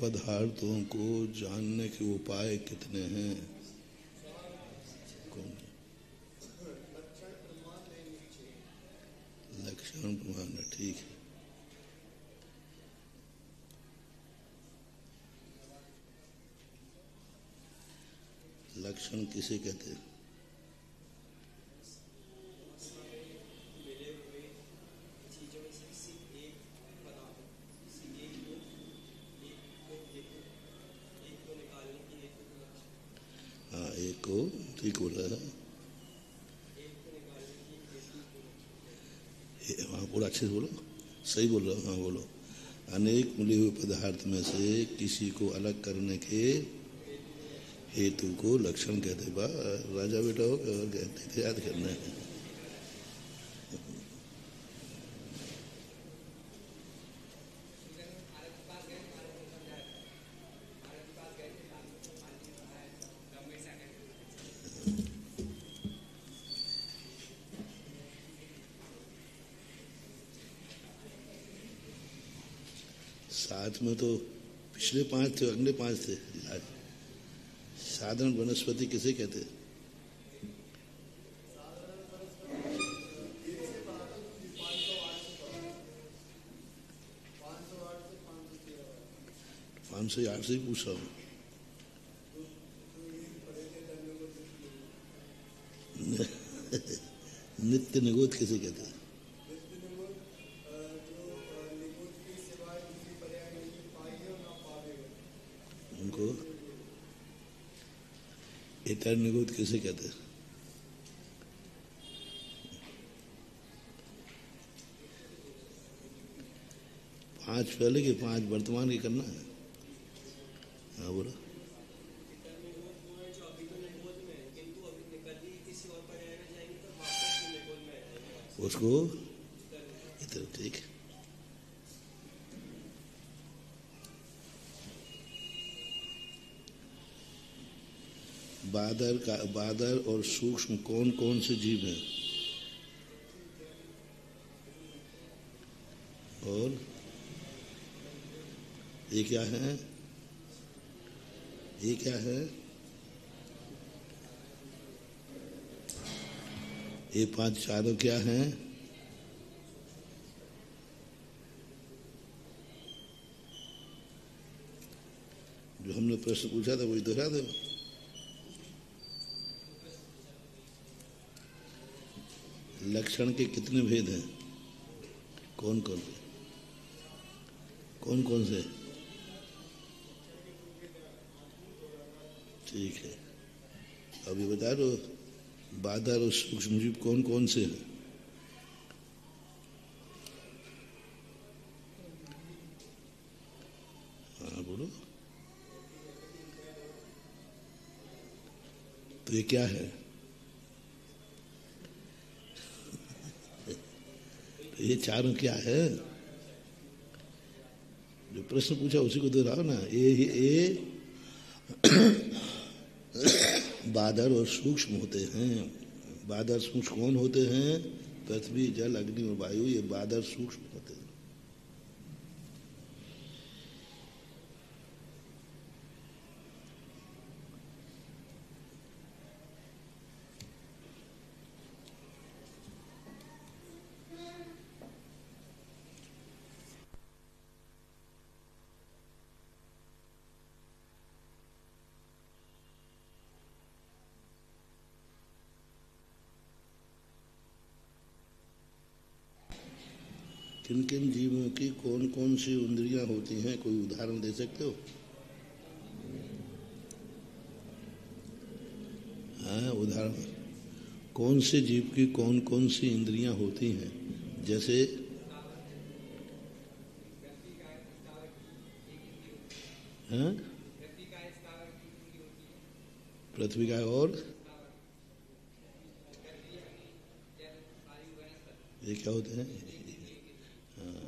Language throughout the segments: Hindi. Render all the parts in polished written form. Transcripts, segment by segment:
पदार्थों को जानने के उपाय कितने हैं? लक्षण प्रमाण, ठीक है। लक्षण किसे कहते हैं? हाँ, एक को ठीक बोल रहा है। हाँ, पूरा अच्छे से बोलो, सही बोल रहा हूँ। हाँ बोलो। अनेक मिले हुए पदार्थ में से किसी को अलग करने के हेतु को लक्षण कहते। बा राजा बेटा हो कहते थे, याद करना है। साथ में तो पिछले 5 थे, अगले 5 थे। साधारण वनस्पति किसे कहते हैं? पाँच सौ 8 से ही पूछ रहा हूँ। नित्य निगोद किसे कहते हैं? उनको इतर निगोद किसे कहते हैं? पांच पहले के 5 वर्तमान की करना है। हाँ बोलो। उसको इतर, ठीक है। बादर और सूक्ष्म कौन कौन से जीव हैं? और ये क्या है? ये क्या है? ये 5 चारों क्या हैं? जो हमने प्रश्न पूछा था वही दोहरा दो। लक्षण के कितने भेद हैं? कौन कौन से? कौन कौन से? ठीक है। अभी बता दो, बादर और सूक्ष्म जीव कौन कौन से हैं? हाँ बोलो। तो ये क्या है? तो ये चारों क्या है? जो प्रश्न पूछा उसी को दोहराओ ना। ये बादर और सूक्ष्म होते हैं। बादर सूक्ष्म कौन होते हैं? पृथ्वी, जल, अग्नि और वायु, ये बादर सूक्ष्म होते हैं। किन किन जीवों की कौन कौन सी इंद्रियां होती हैं? कोई उदाहरण दे सकते हो? हाँ, उदाहरण। कौन से जीव की कौन कौन सी इंद्रियां होती हैं? जैसे हाँ, पृथ्वी का और ये क्या होते हैं? हाँ,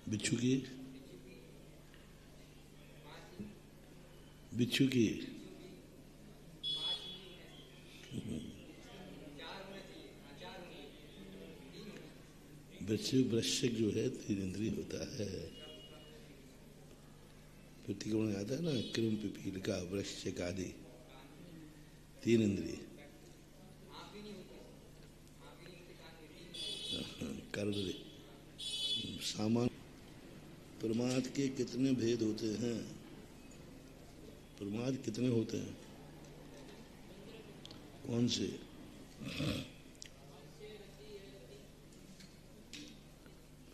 बिच्छू की बिच्छू की वृश्चिक जो है 3 इंद्रिय होता है। प्रतिक्रमण आता है ना, कृम पिपील का वृश्चिक आदि 3 इंद्रिय। कर दे सामान। प्रमाद के कितने भेद होते हैं? प्रमाद कितने होते हैं? कौन से?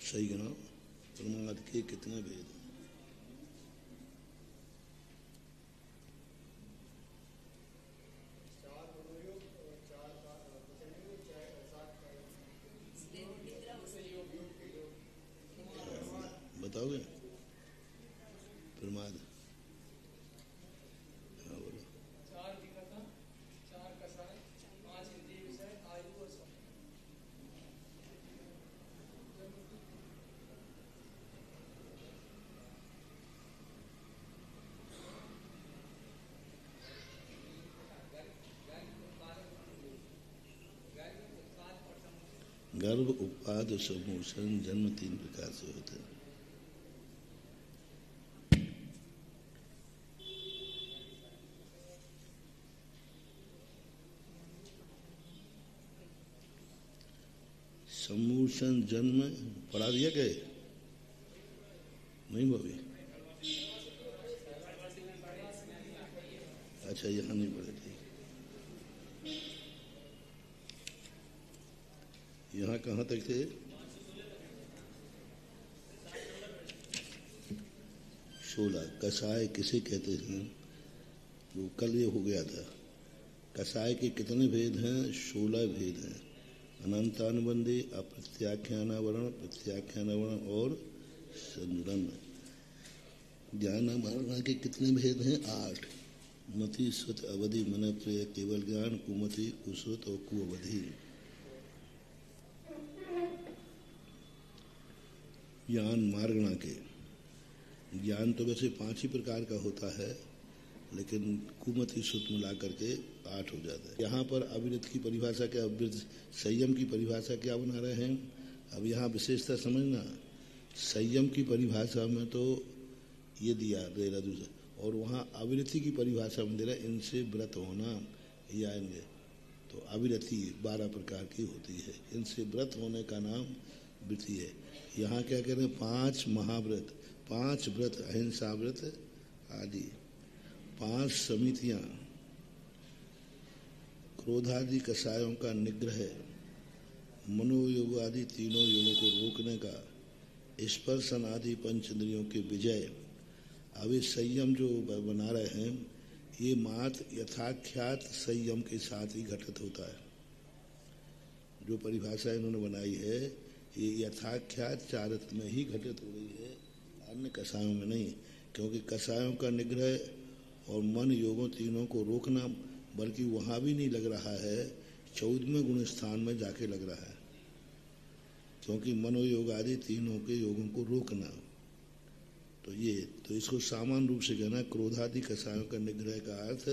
सही गिनाओ, प्रमाद के कितने भेद हैं? बताओगे? प्रमाद हाँ बोलो। गर्भ, उत्पाद, सम्मोचन, जन्म 3 प्रकार से होते हैं। सम्मोचन जन्म पढ़ा दिया गए नहीं भाभी? अच्छा, यहाँ नहीं पढ़े थे। यहाँ कहाँ तक थे? 16। कसाय किसे कहते हैं? वो कल ये हो गया था। कसाय के कितने भेद हैं? 16 भेद हैं। अनंतानुबंधी, अप्रत्याख्यानावरण, प्रत्याख्यानावरण और संजरण। ज्ञान मारणा के कितने भेद हैं? 8। मति, सुत, अवधि, मन, प्रिय, केवल ज्ञान, कुमति, कुसुत और कुअवधि। ज्ञान मार्गणा के ज्ञान तो वैसे 5 ही प्रकार का होता है, लेकिन कुमति सुत मिला करके 8 हो जाता है। यहाँ पर अविरत की परिभाषा क्या, संयम की परिभाषा क्या बना रहे हैं? अब यहाँ विशेषता समझना। संयम की परिभाषा में तो ये दिया दे रहा दूसरा, और वहाँ अविरति की परिभाषा में दे रहा इनसे व्रत होना। ये आएंगे तो अविरति 12 प्रकार की होती है, इनसे व्रत होने का नाम वृत्ति है। यहाँ क्या कह रहे हैं? 5 महाव्रत, 5 व्रत, अहिंसा व्रत आदि, 5 समितियां, क्रोधादि कषायों का निग्रह, मनोयोग आदि तीनों योगों को रोकने का, स्पर्शन आदि 5 इंद्रियों के विजय। अभी संयम जो बना रहे हैं ये मात्र यथाख्यात संयम के साथ ही घटित होता है। जो परिभाषा इन्होंने बनाई है ये यथाख्यात चारत में ही घटित हो रही है, अन्य कषायों में नहीं। क्योंकि कषायों का निग्रह और मन योगों तीनों को रोकना, बल्कि वहाँ भी नहीं लग रहा है, 14वें गुण स्थान में जाके लग रहा है। क्योंकि मनोयोग आदि तीनों के योगों को रोकना, तो ये तो इसको सामान्य रूप से कहना, क्रोधादि कषायों का निग्रह का अर्थ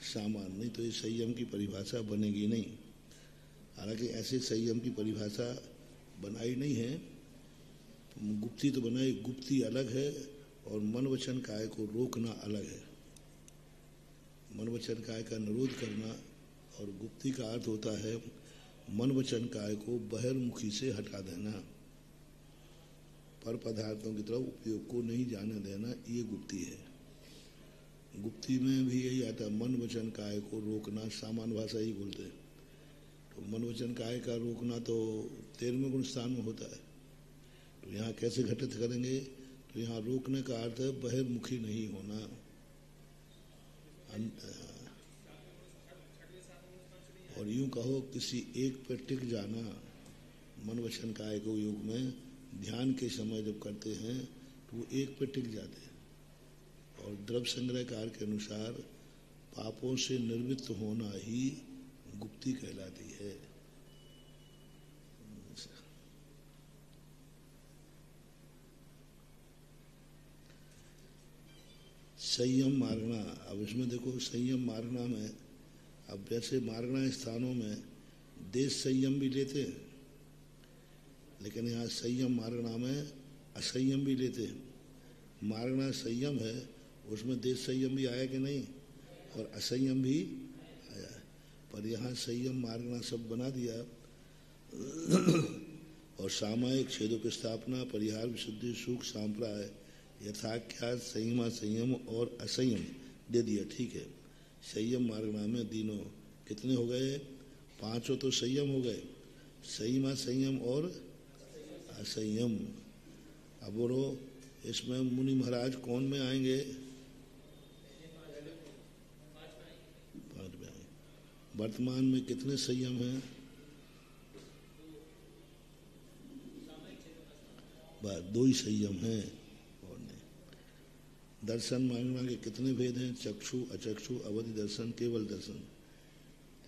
सामान्य, नहीं तो ये संयम की परिभाषा बनेगी नहीं। हालांकि ऐसे संयम की परिभाषा बनाई नहीं है, गुप्ती तो बनाई, गुप्ती अलग है और मन वचन काय को रोकना अलग है। मन वचन काय का निरोध करना और गुप्ती का अर्थ होता है मन वचन काय को बहिर्मुखी से हटा देना, पर पदार्थों की तरफ उपयोग को नहीं जाने देना, ये गुप्ती है। गुप्ती में भी यही आता है, मन वचन काय को रोकना, सामान्य भाषा ही बोलते हैं। तो मन वचन काया का रोकना तो 13वें गुण स्थान में होता है। तो यहाँ कैसे घटित करेंगे? तो यहाँ रोकने का अर्थ है बहिर्मुखी नहीं होना। और यूं कहो किसी एक पर टिक जाना। मन वचन काया को योग में ध्यान के समय जब करते हैं तो वो एक पर टिक जाते हैं। और द्रव्य संग्रहकार के अनुसार पापों से निर्वृत्त होना ही गुप्ती कहलाती है। संयम मारना। अब इसमें देखो संयम मारना में, अब वैसे मारना स्थानों में देश संयम भी लेते हैं, लेकिन यहाँ संयम मारना में असंयम भी लेते हैं। मारना संयम है, उसमें देश संयम भी आया कि नहीं, और असंयम भी आया। पर यहाँ संयम मारना सब बना दिया। और सामायिक छेदोपस्थापना, परिहार, विशुद्धि, सुख, सांप्राय, यथाख्यात, संयमा, संयम और असंयम दे दिया। ठीक है, संयम मार्गना में तीनों कितने हो गए? 5 तो संयम हो गए, संयमा, संयम और असंयम। अब बोलो इसमें मुनि महाराज कौन में आएंगे? 5 में आएंगे। वर्तमान में कितने संयम हैं? बस 2 ही संयम हैं और नहीं। दर्शन मांगना के कितने भेद हैं? चक्षु, अचक्षु, अवधि दर्शन, केवल दर्शन।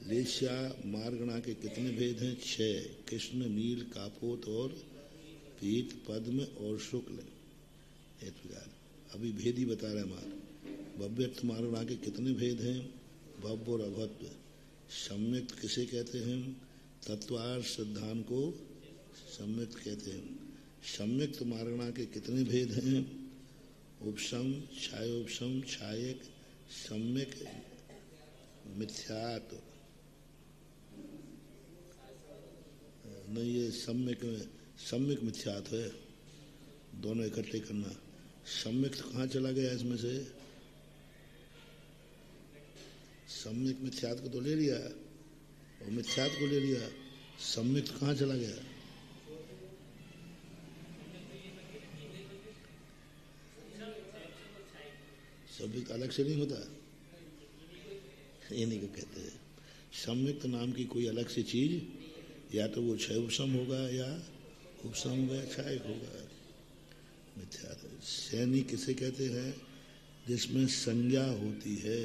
लेश्या मार्गणा के कितने भेद हैं? 6। कृष्ण, नील, कापोत और पीत, पद्म और शुक्ल। इस प्रकार अभी भेद ही बता रहे हमारे। भव्यक्त मार्गणा के कितने भेद हैं? भव्य और अभव्य। सम्यक्त किसे कहते हैं? तत्वार्थ सिद्धांत को सम्यक्त कहते हैं। सम्यक्त मार्गणा के कितने भेद हैं? उपशम, छायोपशम, छायक, सम्यक, मिथ्यात्व। नहीं, ये सम्यक मिथ्यात्व है, दोनों इकट्ठे करना। सम्यक कहाँ चला गया इसमें से? सम्यक मिथ्यात्व को तो ले लिया और मिथ्यात्व को ले लिया, सम्यक कहाँ चला गया? सम्यक अलग से नहीं होता, इन्हीं को कहते हैं। सम्यक नाम की कोई अलग से चीज, या तो वो क्षय उपशम होगा या उपशम होगा या क्षय होगा। मिथ्या। सैनी किसे कहते हैं? जिसमें संज्ञा होती है।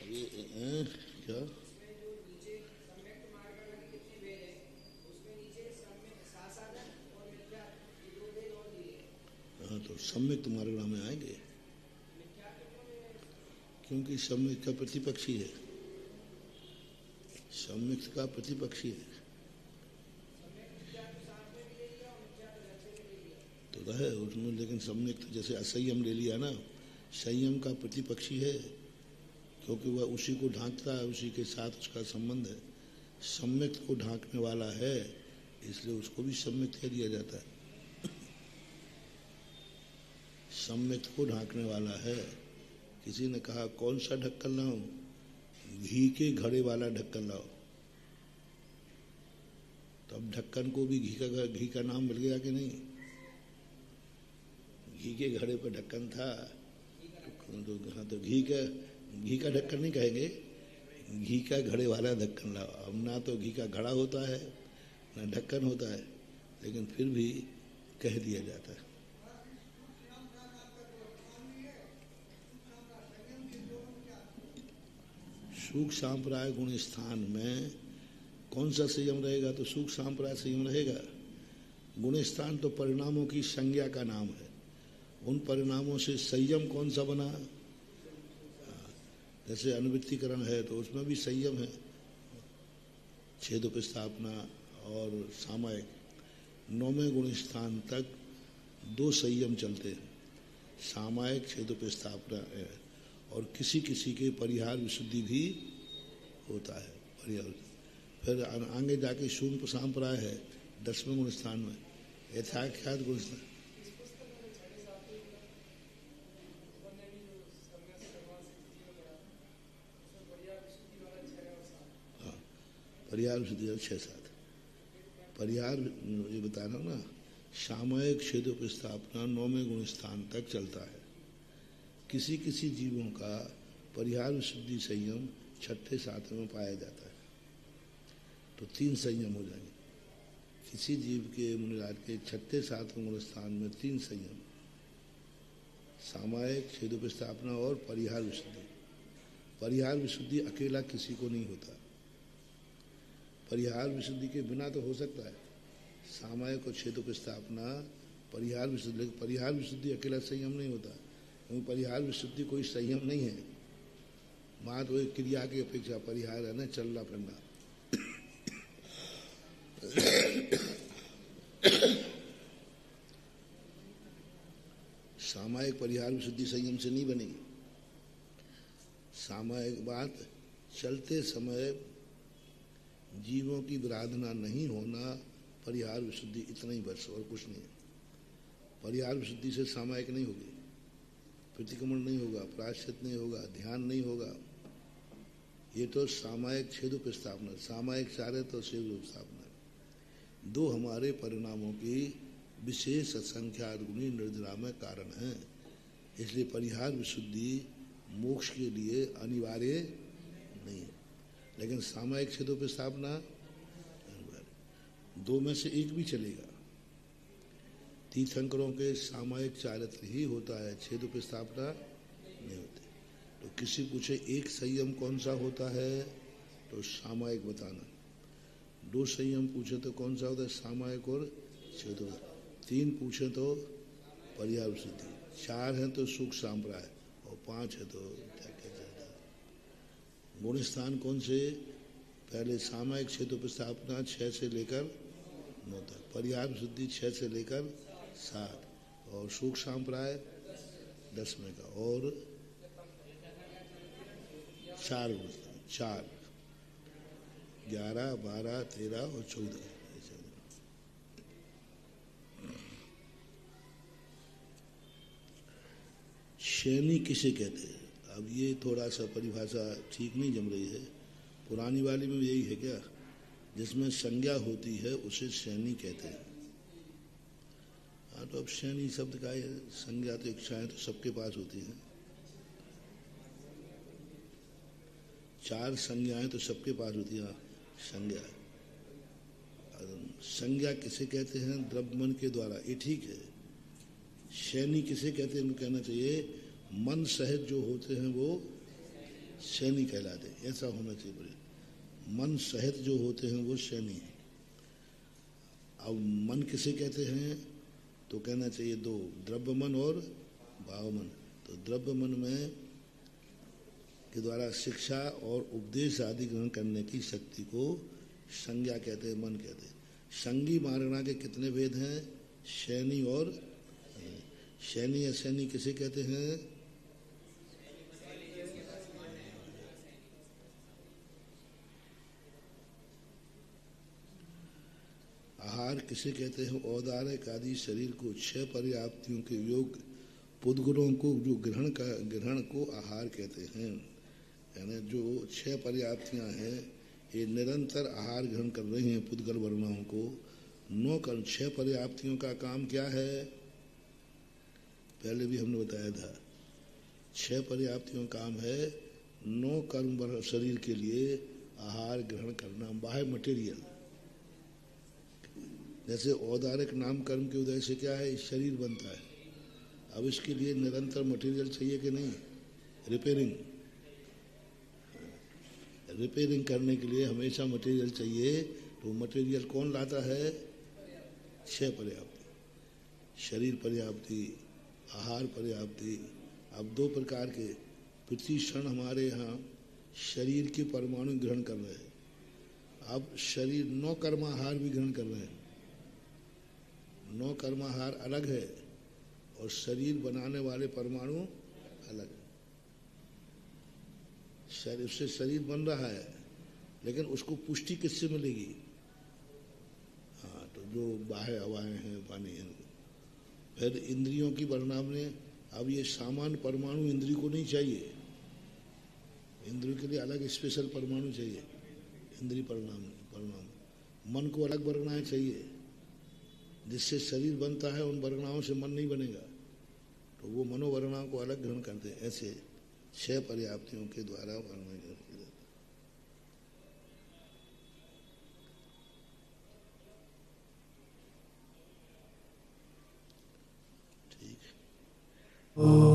ये क्या? हाँ, तो सम्यक मार्गणा में आएंगे, क्योंकि सम्यक का प्रतिपक्षी है। सम्यक का प्रतिपक्षी है तो रहे उसमें, लेकिन सम्यक जैसे असंयम ले लिया ना, संयम का प्रतिपक्षी है, क्योंकि वह उसी को ढांकता है, उसी के साथ उसका संबंध है। सम्यक को ढांकने वाला है, इसलिए उसको भी सम्यक कह दिया जाता है। सम्यक को ढांकने वाला है। किसी ने कहा कौन सा ढक्कन लाऊं? घी के घड़े वाला ढक्कन लाओ। तो अब ढक्कन को भी घी का नाम मिल गया कि नहीं? घी के घड़े पर ढक्कन था, तो घी का ढक्कन नहीं कहेंगे, घी का घड़े वाला ढक्कन लाओ। अब ना तो घी का घड़ा होता है ना ढक्कन होता है, लेकिन फिर भी कह दिया जाता है। सुख सांप्राय गुण स्थान में कौन सा संयम रहेगा? तो सुख सांप्राय संयम रहेगा। गुण स्थान तो परिणामों की संज्ञा का नाम है। उन परिणामों से संयम कौन सा बना? जैसे अनुवृत्तिकरण है तो उसमें भी संयम है। छेदोपस्थापना और सामायिक 9वें गुण स्थान तक 2 संयम चलते हैं। सामायिक, छेदोपस्थापना है, और किसी किसी के परिहार विशुद्धि भी होता है। परिहार फिर आगे जाके शून्य सांप्राय है 10वें गुण स्थान में, यथाख्यात गुण। हाँ, परिहार विशुद्धि 6-7 परिहार ये बता रहा हूँ ना, सामयिक छेदोपस्थापना 9वें गुण स्थान तक चलता है। किसी किसी जीवों का परिहार विशुद्धि संयम 6-7 में पाया जाता है, तो 3 संयम हो जाएंगे। किसी जीव के मुनिराज के 6-7 गुण स्थान में 3 संयम, सामयिक छेदोपस्थापना और परिहार विशुद्धि। परिहार विशुद्धि अकेला किसी को नहीं होता, परिहार विशुद्धि के बिना तो हो सकता है सामयिक और छेदोपस्थापना, परिहार विशुद्धि। लेकिन परिहार विशुद्धि अकेला संयम नहीं होता, क्योंकि परिहार विशुद्धि कोई संयम नहीं है, मात्र एक क्रिया की अपेक्षा परिहार है ना, चलना फिरना। सामयिक परिहार विशुद्धि संयम से नहीं बनेगी। सामयिक बात चलते समय जीवों की विराधना नहीं होना, परिहार विशुद्धि इतना ही बस, और कुछ नहीं। परिहार विशुद्धि से सामयिक नहीं होगी, प्रतिक्रमण नहीं होगा, प्रायश्चित नहीं होगा, ध्यान नहीं होगा। ये तो सामयिक छेदोपस्थापना, सामयिक चारे तो छेदोपस्थापना, 2 हमारे परिणामों की विशेष असंख्यात गुणी निर्जरा में कारण है। इसलिए परिहार विशुद्धि मोक्ष के लिए अनिवार्य नहीं है, लेकिन सामयिक छेदोपस्थापना अनिवार्य। 2 में से एक भी चलेगा। तीर्थंकरों के सामयिक चारित्र ही होता है, छेदोपस्थापना नहीं होती। तो किसी पूछे एक संयम कौन सा होता है, तो सामयिक बताना। 2 संयम पूछे तो कौन सा होता है, सामयिक और छेदोपस्थापना। 3 पूछे तो परिहार विशुद्धि, 4 है तो सुख सांप्राय, और 5 है तो क्या कहते हैं गुण स्थान कौन से, पहले सामयिक छेदोपस्थापना 6 से लेकर 9 तक, परिहार विशुद्धि 6 से लेकर 7, और सुख सांप्राय 10 में का, और 4 4 11, 12, 13 और 14। शैनी किसे कहते हैं? अब ये थोड़ा सा परिभाषा ठीक नहीं जम रही है। पुरानी वाली में यही है क्या, जिसमें संज्ञा होती है उसे शैनी कहते हैं। हाँ, तो अब शैनी शब्द का है, संज्ञा तो इच्छाएं तो सबके पास होती हैं, 4 संज्ञाएं तो सबके पास होती हैं। संज्ञा, संज्ञा किसे कहते हैं, द्रव्य मन के द्वारा, ये ठीक है। शैनी किसे कहते हैं, कहना चाहिए मन सहित जो होते हैं वो शैनी कहलाते हैं, ऐसा होना चाहिए। बड़े मन सहित जो होते हैं वो शैनी है। अब मन किसे कहते हैं, तो कहना चाहिए 2, द्रव्य मन और भाव मन। तो द्रव्य मन में के द्वारा शिक्षा और उपदेश आदि ग्रहण करने की शक्ति को संज्ञा कहते हैं, मन कहते हैं। संगी मारणा के कितने भेद हैं, शैनी और शैनी या शैनी किसे कहते हैं, आहार किसे कहते हैं, औदारिक आदि शरीर को 6 पर्याप्तियों के योग पुद्गुणों को जो ग्रहण को आहार कहते हैं। यानी जो 6 पर्याप्तियां हैं, ये निरंतर आहार ग्रहण कर रही हैं पुद्गल वर्णाओं को। 9 कर्म 6 पर्याप्तियों का काम क्या है, पहले भी हमने बताया था। 6 पर्याप्तियों का काम है 9 कर्म शरीर के लिए आहार ग्रहण करना, बाह्य मटेरियल। जैसे औदारिक नाम कर्म के उदय से क्या है, शरीर बनता है। अब इसके लिए निरंतर मटेरियल चाहिए कि नहीं, रिपेयरिंग करने के लिए हमेशा मटेरियल चाहिए। तो मटेरियल कौन लाता है, 6 पर्याप्ति, शरीर पर्याप्ति, आहार पर्याप्ति। अब 2 प्रकार के प्रति क्षण हमारे यहाँ शरीर के परमाणु ग्रहण कर रहे हैं। अब शरीर 9 कर्माहार भी ग्रहण कर रहे हैं। 9 कर्माहार अलग है और शरीर बनाने वाले परमाणु अलग है। शरीर से शरीर बन रहा है, लेकिन उसको पुष्टि किससे मिलेगी, हाँ, तो जो बाह्य हवाएं हैं, पानी है। फिर इंद्रियों की परिणाम ने, अब ये सामान्य परमाणु इंद्रिय को नहीं चाहिए, इंद्रियों के लिए अलग स्पेशल परमाणु चाहिए। इंद्रिय परिणाम मन को अलग वर्गणाएं चाहिए, जिससे शरीर बनता है, उन वर्गणाओं से मन नहीं बनेगा, तो वो मनोवर्गणाओं को अलग ग्रहण करते हैं। ऐसे 6 पर्याप्तियों के द्वारा वर्णन किया जाता है। ठीक है।